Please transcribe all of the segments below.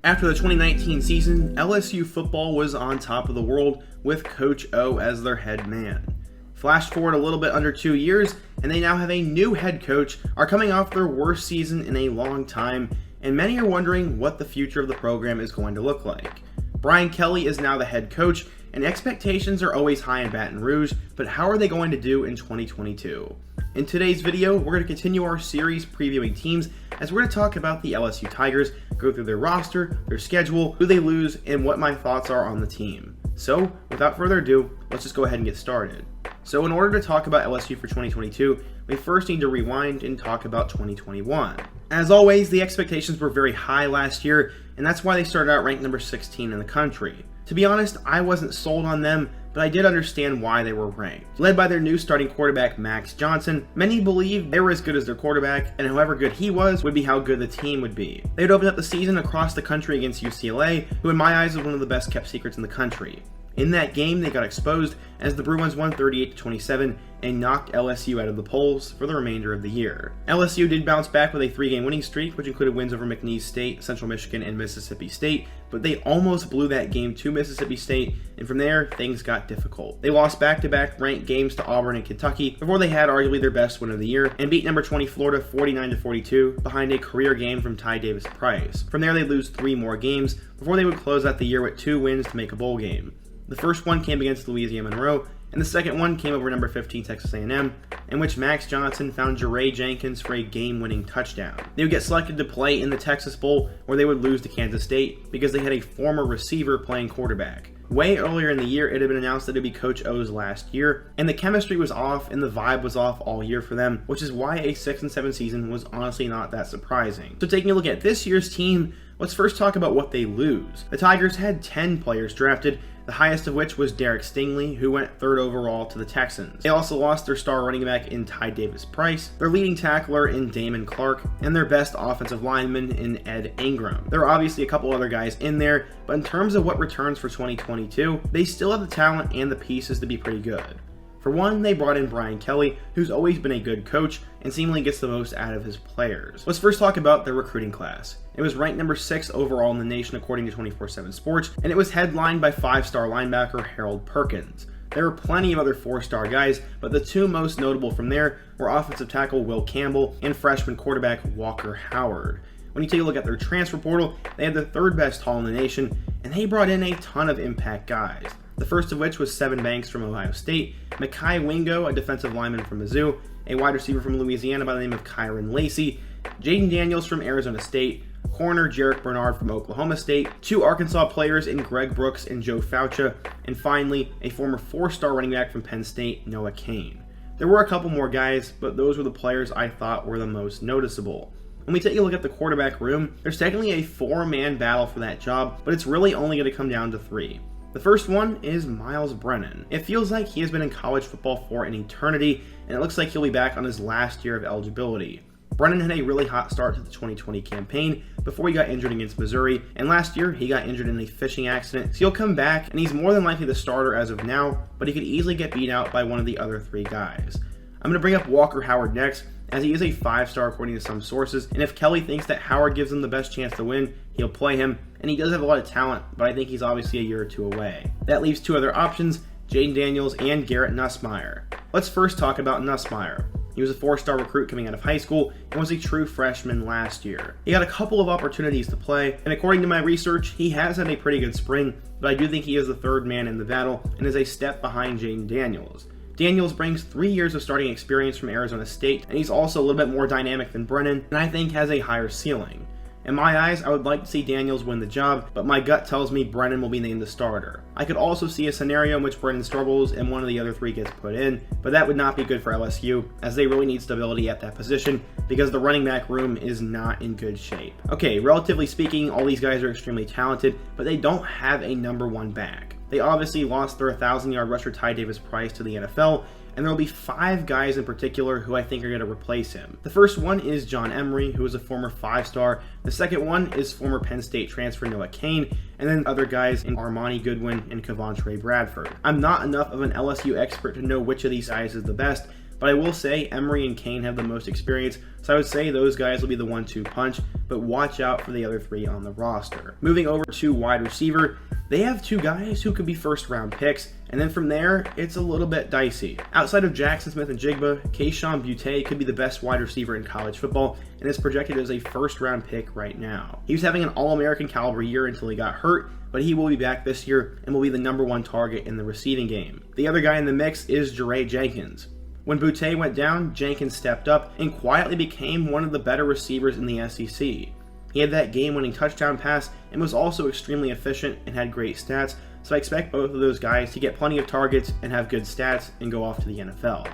After the 2019 season, LSU football was on top of the world with Coach O as their head man. Flash forward a little bit under 2 years, and they now have a new head coach, are coming off their worst season in a long time, and many are wondering what the future of the program is going to look like. Brian Kelly is now the head coach, and expectations are always high in Baton Rouge, but how are they going to do in 2022? In today's video, we're going to continue our series previewing teams as we're going to talk about the LSU Tigers, go through their roster, their schedule, who they lose, and what my thoughts are on the team. So, without further ado, let's just go ahead and get started. So in order to talk about LSU for 2022, we first need to rewind and talk about 2021. As always, the expectations were very high last year, and that's why they started out ranked number 16 in the country. To be honest, I wasn't sold on them, but I did understand why they were ranked. Led by their new starting quarterback, Max Johnson, many believed they were as good as their quarterback, and however good he was would be how good the team would be. They would open up the season across the country against UCLA, who in my eyes was one of the best kept secrets in the country. In that game, they got exposed as the Bruins won 38-27 and knocked LSU out of the polls for the remainder of the year. LSU did bounce back with a 3-game winning streak, which included wins over McNeese State, Central Michigan, and Mississippi State, but they almost blew that game to Mississippi State, and from there, things got difficult. They lost back-to-back ranked games to Auburn and Kentucky before they had arguably their best win of the year, and beat number 20 Florida 49-42 behind a career game from Ty Davis Price. From there, they lose 3 more games before they would close out the year with 2 wins to make a bowl game. The first one came against Louisiana Monroe, and the second one came over number 15 Texas A&M, in which Max Johnson found Jaray Jenkins for a game-winning touchdown. They would get selected to play in the Texas Bowl, where they would lose to Kansas State because they had a former receiver playing quarterback. Way earlier in the year, it had been announced that it would be Coach O's last year, and the chemistry was off and the vibe was off all year for them, which is why a 6-7 season was honestly not that surprising. So taking a look at this year's team, let's first talk about what they lose. The Tigers had 10 players drafted, the highest of which was Derek Stingley, who went 3rd overall to the Texans. They also lost their star running back in Ty Davis Price, their leading tackler in Damon Clark, and their best offensive lineman in Ed Ingram. There are obviously a couple other guys in there, but in terms of what returns for 2022, they still have the talent and the pieces to be pretty good. For one, they brought in Brian Kelly, who's always been a good coach and seemingly gets the most out of his players. Let's first talk about their recruiting class. It was ranked number 6 overall in the nation according to 24/7 Sports, and it was headlined by 5-star linebacker Harold Perkins. There were plenty of other 4-star guys, but the 2 most notable from there were offensive tackle Will Campbell and freshman quarterback Walker Howard. When you take a look at their transfer portal, they had the 3rd best haul in the nation, and they brought in a ton of impact guys. The first of which was Sevyn Banks from Ohio State, Mekhi Wingo, a defensive lineman from Mizzou, a wide receiver from Louisiana by the name of Kyron Lacey, Jaden Daniels from Arizona State, corner Jarek Bernard from Oklahoma State, 2 Arkansas players in Greg Brooks and Joe Faucha, and finally, a former 4-star running back from Penn State, Noah Cain. There were a couple more guys, but those were the players I thought were the most noticeable. When we take a look at the quarterback room, there's technically a 4-man battle for that job, but it's really only going to come down to 3. The first one is Myles Brennan. It feels like he has been in college football for an eternity, and it looks like he'll be back on his last year of eligibility. Brennan had a really hot start to the 2020 campaign before he got injured against Missouri, and last year he got injured in a fishing accident, so he'll come back, and he's more than likely the starter as of now, but he could easily get beat out by one of the other 3 guys. I'm going to bring up Walker Howard next, as he is a 5-star according to some sources, and if Kelly thinks that Howard gives him the best chance to win, he'll play him, and he does have a lot of talent, but I think he's obviously a year or 2 away. That leaves 2 other options, Jaden Daniels and Garrett Nussmeier. Let's first talk about Nussmeier. He was a 4-star recruit coming out of high school and was a true freshman last year. He got a couple of opportunities to play, and according to my research, he has had a pretty good spring, but I do think he is the 3rd man in the battle and is a step behind Jaden Daniels. Daniels brings 3 years of starting experience from Arizona State, and he's also a little bit more dynamic than Brennan, and I think has a higher ceiling. In my eyes, I would like to see Daniels win the job, but my gut tells me Brennan will be named the starter. I could also see a scenario in which Brennan struggles and one of the other 3 gets put in, but that would not be good for LSU, as they really need stability at that position, because the running back room is not in good shape. Okay, relatively speaking, all these guys are extremely talented, but they don't have a number 1 back. They obviously lost their 1,000-yard rusher Ty Davis Price to the NFL, and there will be 5 guys in particular who I think are going to replace him. The first one is John Emery, who is a former 5-star. The second one is former Penn State transfer Noah Cain, and then other guys in Armani Goodwin and Kevontre Bradford. I'm not enough of an LSU expert to know which of these guys is the best, but I will say Emery and Kane have the most experience, so I would say those guys will be the 1-2 punch, but watch out for the other 3 on the roster. Moving over to wide receiver, they have 2 guys who could be first-round picks, and then from there, it's a little bit dicey. Outside of Jackson Smith and Jigba, Kayshon Boutte could be the best wide receiver in college football, and is projected as a first-round pick right now. He was having an All-American caliber year until he got hurt, but he will be back this year and will be the #1 target in the receiving game. The other guy in the mix is Jaray Jenkins. When Boutte went down, Jenkins stepped up and quietly became one of the better receivers in the SEC. He had that game-winning touchdown pass and was also extremely efficient and had great stats, so I expect both of those guys to get plenty of targets and have good stats and go off to the NFL.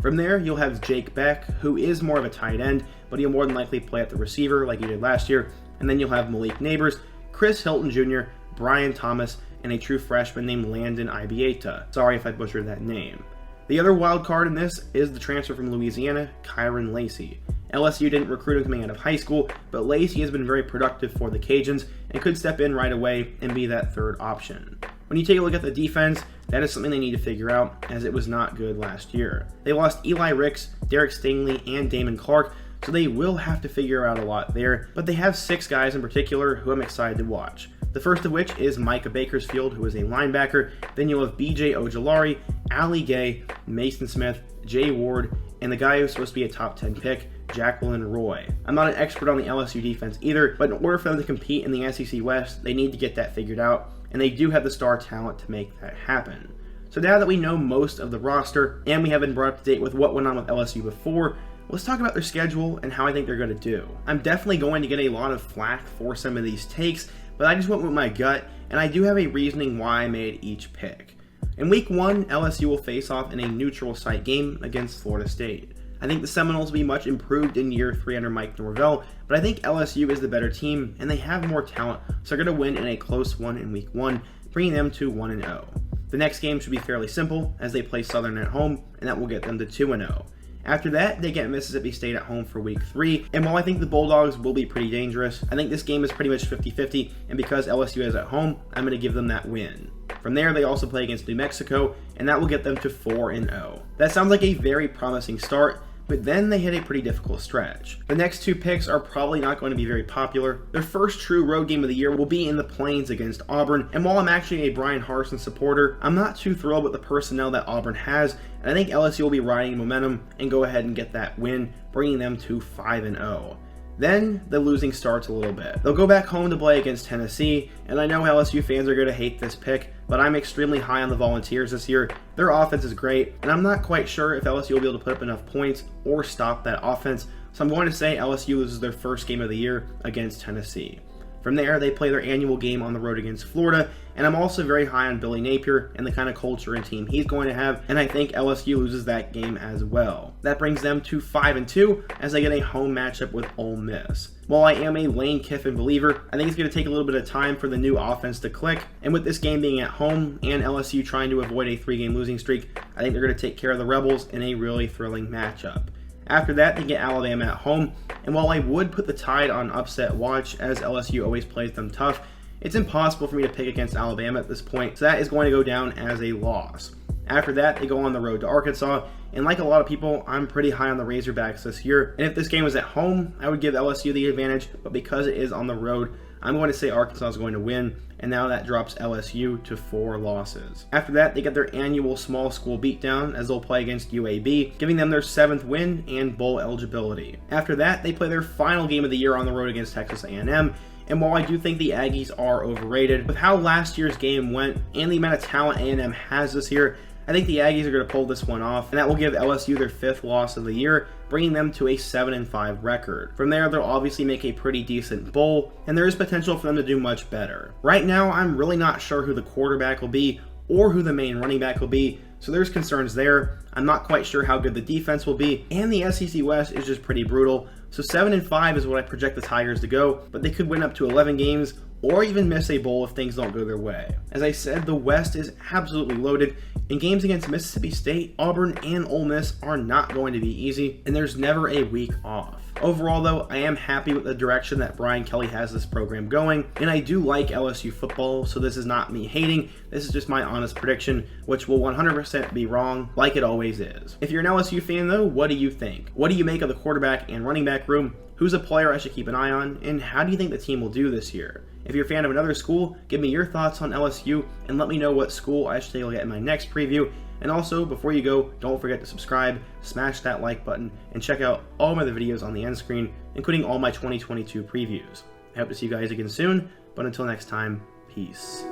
From there, you'll have Jake Beck, who is more of a tight end, but he'll more than likely play at the receiver like he did last year, and then you'll have Malik Neighbors, Chris Hilton Jr., Brian Thomas, and a true freshman named Landon Ibieta. Sorry if I butchered that name. The other wild card in this is the transfer from Louisiana, Kyron Lacey. LSU didn't recruit him coming out of high school, but Lacey has been very productive for the Cajuns and could step in right away and be that third option. When you take a look at the defense, that is something they need to figure out, as it was not good last year. They lost Eli Ricks, Derek Stingley, and Damon Clark, so they will have to figure out a lot there, but they have 6 guys in particular who I'm excited to watch. The first of which is Micah Bakersfield, who is a linebacker. Then you'll have BJ Ojolari, Ali Gay, Mason Smith, Jay Ward, and the guy who's supposed to be a top 10 pick, Jacqueline Roy. I'm not an expert on the LSU defense either, but in order for them to compete in the SEC West, they need to get that figured out, and they do have the star talent to make that happen. So now that we know most of the roster, and we have been brought up to date with what went on with LSU before, let's talk about their schedule and how I think they're going to do. I'm definitely going to get a lot of flack for some of these takes, but I just went with my gut, and I do have a reasoning why I made each pick. In week 1, LSU will face off in a neutral site game against Florida State. I think the Seminoles will be much improved in year 3 under Mike Norvell, but I think LSU is the better team, and they have more talent, so they're going to win in a close one in week 1, bringing them to 1-0. The next game should be fairly simple, as they play Southern at home, and that will get them to 2-0. After that, they get Mississippi State at home for week 3, and while I think the Bulldogs will be pretty dangerous, I think this game is pretty much 50-50, and because LSU is at home, I'm going to give them that win. From there, they also play against New Mexico, and that will get them to 4-0. That sounds like a very promising start, but then they hit a pretty difficult stretch. The next 2 picks are probably not going to be very popular. Their first true road game of the year will be in the Plains against Auburn, and while I'm actually a Brian Harsin supporter, I'm not too thrilled with the personnel that Auburn has, and I think LSU will be riding momentum and go ahead and get that win, bringing them to 5-0. Then the losing starts a little bit. They'll go back home to play against Tennessee, and I know LSU fans are going to hate this pick, but I'm extremely high on the Volunteers this year. Their offense is great, and I'm not quite sure if LSU will be able to put up enough points or stop that offense, so I'm going to say LSU loses their first game of the year against Tennessee. From there, they play their annual game on the road against Florida, and I'm also very high on Billy Napier and the kind of culture and team he's going to have, and I think LSU loses that game as well. That brings them to 5-2 as they get a home matchup with Ole Miss. While I am a Lane Kiffin believer, I think it's going to take a little bit of time for the new offense to click, and with this game being at home and LSU trying to avoid a 3-game losing streak, I think they're going to take care of the Rebels in a really thrilling matchup. After that, they get Alabama at home, and while I would put the Tide on upset watch, as LSU always plays them tough, it's impossible for me to pick against Alabama at this point, so that is going to go down as a loss. After that, they go on the road to Arkansas, and like a lot of people, I'm pretty high on the Razorbacks this year, and if this game was at home, I would give LSU the advantage, but because it is on the road, I'm going to say Arkansas is going to win, and now that drops LSU to 4 losses. After that, they get their annual small school beatdown as they'll play against UAB, giving them their 7th win and bowl eligibility. After that, they play their final game of the year on the road against Texas A&M, and while I do think the Aggies are overrated, with how last year's game went and the amount of talent A&M has this year, I think the Aggies are going to pull this one off, and that will give LSU their 5th loss of the year, bringing them to a 7-5 record. From there, they'll obviously make a pretty decent bowl, and there is potential for them to do much better. Right now, I'm really not sure who the quarterback will be or who the main running back will be, so there's concerns there. I'm not quite sure how good the defense will be, and the SEC West is just pretty brutal, so 7-5 is what I project the Tigers to go, but they could win up to 11 games, or even miss a bowl if things don't go their way. As I said, the West is absolutely loaded, And games against Mississippi State, Auburn, and Ole Miss are not going to be easy, and there's never a week off. Overall, though, I am happy with the direction that Brian Kelly has this program going, and I do like LSU football, so this is not me hating, this is just my honest prediction, which will 100% be wrong, like it always is. If you're an LSU fan, though, what do you think? What do you make of the quarterback and running back room? Who's a player I should keep an eye on, and how do you think the team will do this year? If you're a fan of another school, give me your thoughts on LSU, and let me know what school I should take a look at in my next preview. And also, before you go, don't forget to subscribe, smash that like button, and check out all my other videos on the end screen, including all my 2022 previews. I hope to see you guys again soon, but until next time, peace.